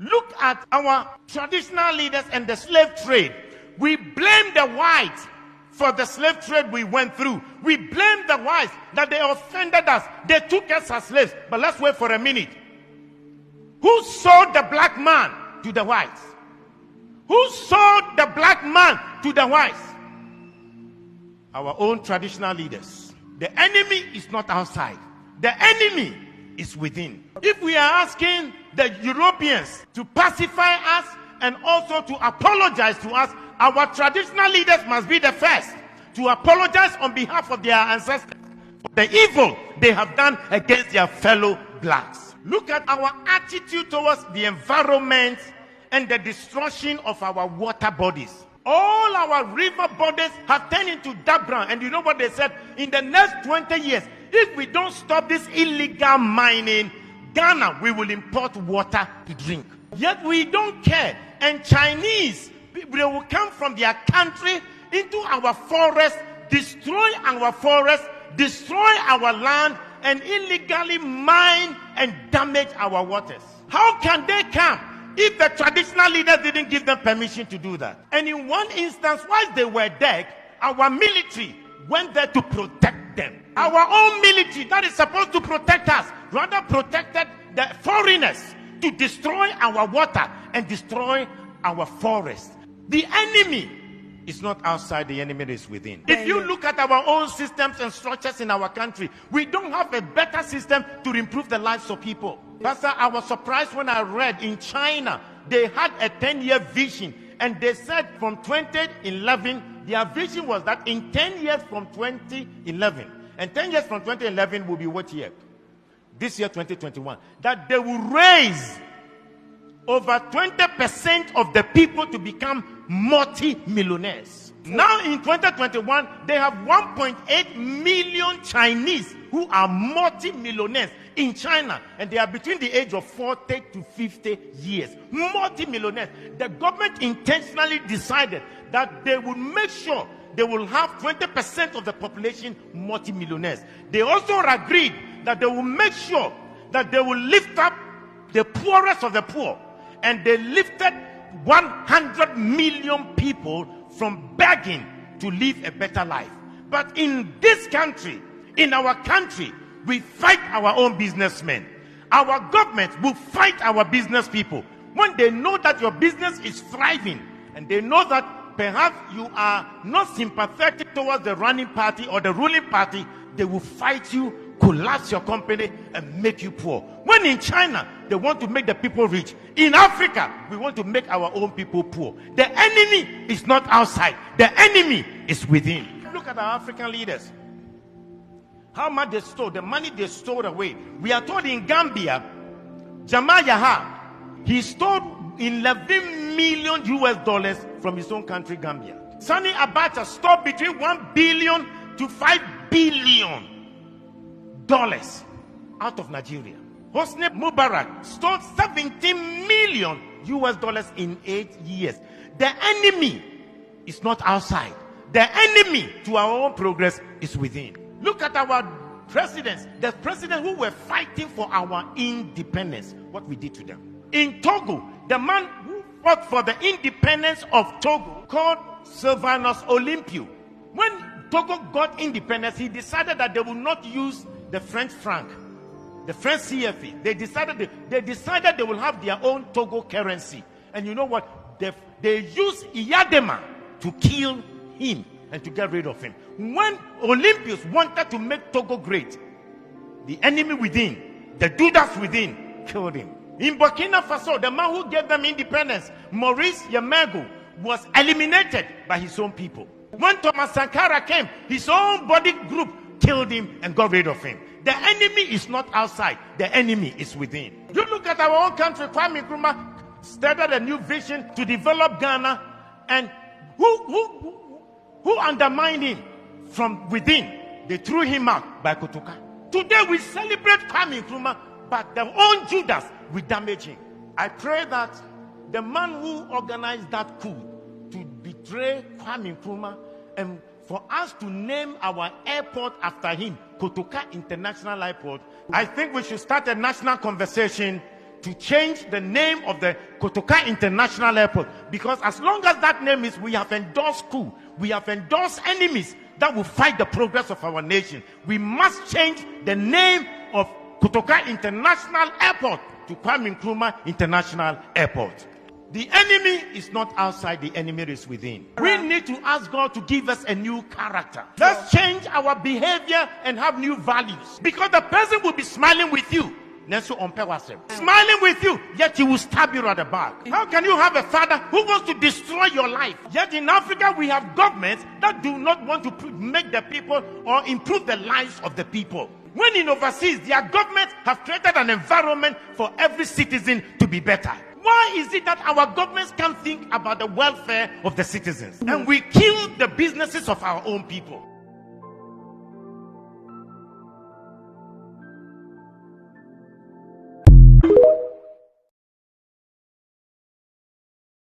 Look at our traditional leaders and the slave trade. We blame the whites for the slave trade we went through. We blame the whites that they offended us. They took us as slaves. But let's wait for a minute. Who sold the black man to the whites? Who sold the black man to the whites? Our own traditional leaders. The enemy is not outside. The enemy is within. If we are asking the Europeans to pacify us and also to apologize to us, our traditional leaders must be the first to apologize on behalf of their ancestors for the evil they have done against their fellow blacks. Look at our attitude towards the environment and the destruction of our water bodies. All our river bodies have turned into dark brown. And you know what they said? In the next 20 years, if we don't stop this illegal mining, Ghana, we will import water to drink. Yet we don't care. And Chinese, they will come from their country into our forest, destroy our forest, destroy our land, and illegally mine and damage our waters. How can they come if the traditional leaders didn't give them permission to do that? And in one instance, while they were dead, our military went there to protect them. Our own military that is supposed to protect us rather protected the foreigners to destroy our water and destroy our forest. The enemy is not outside, the enemy is within. If you look at our own systems and structures in our country, we don't have a better system to improve the lives of people. Pastor, I was surprised when I read in China, they had a 10-year vision, and they said from 2011, their vision was that in 10 years from 2011, and 10 years from 2011 will be what year? This year, 2021. That they will raise over 20% of the people to become multi-millionaires. Now in 2021, they have 1.8 million Chinese who are multi-millionaires in China. And they are between the age of 40 to 50 years. Multi-millionaires. The government intentionally decided that they will make sure they will have 20% of the population multi-millionaires. They also agreed that they will make sure that they will lift up the poorest of the poor. And they lifted 100 million people from begging to live a better life. But in this country, in our country, we fight our own businessmen. Our government will fight our business people. When they know that your business is thriving, and they know that perhaps you are not sympathetic towards the running party or the ruling party, they will fight you, collapse your company, and make you poor. When in China, they want to make the people rich. In Africa, we want to make our own people poor. The enemy is not outside. The enemy is within. Look at our African leaders. How much they stole, the money they stole away. We are told in Gambia, Jamal Yaha, he stole $11 million from his own country, Gambia. Sani Abacha stole between $1 billion to $5 billion out of Nigeria. Hosni Mubarak stole $17 million in 8 years. The enemy is not outside. The enemy to our own progress is within. Look at our presidents. The presidents who were fighting for our independence, what we did to them. In Togo, the man who fought for the independence of Togo, called Sylvanus Olympio. When Togo got independence, he decided that they would not use the French franc, the French CFA. They decided they will have their own Togo currency. And you know what? They used Iyadema to kill him and to get rid of him. When Olympians wanted to make Togo great, the enemy within, the Judas within, killed him. In Burkina Faso, the man who gave them independence, Maurice Yamego, was eliminated by his own people. When Thomas Sankara came, his own body group killed him and got rid of him. The enemy is not outside. The enemy is within. You look at our own country. Kwame Nkrumah started a new vision to develop Ghana, and who undermined him from within? They threw him out by Kotoka. Today we celebrate Kwame Nkrumah, but their own Judas will damage him. I pray that the man who organized that coup to betray Kwame Nkrumah, and for us to name our airport after him, Kotoka International Airport, I think we should start a national conversation to change the name of the Kotoka International Airport, because as long as that name is, we have endorsed coup, we have endorsed enemies that will fight the progress of our nation. We must change the name of Kotoka International Airport to Kwame Nkrumah International Airport. The enemy is not outside, the enemy is within. We need to ask God to give us a new character. Let's change our behavior and have new values. Because the person will be smiling with you, smiling with you, yet he will stab you at the back. How can you have a father who wants to destroy your life? Yet in Africa, we have governments that do not want to make the people or improve the lives of the people. When in overseas, their governments have created an environment for every citizen to be better. Why is it that our governments can't think about the welfare of the citizens? And we kill the businesses of our own people?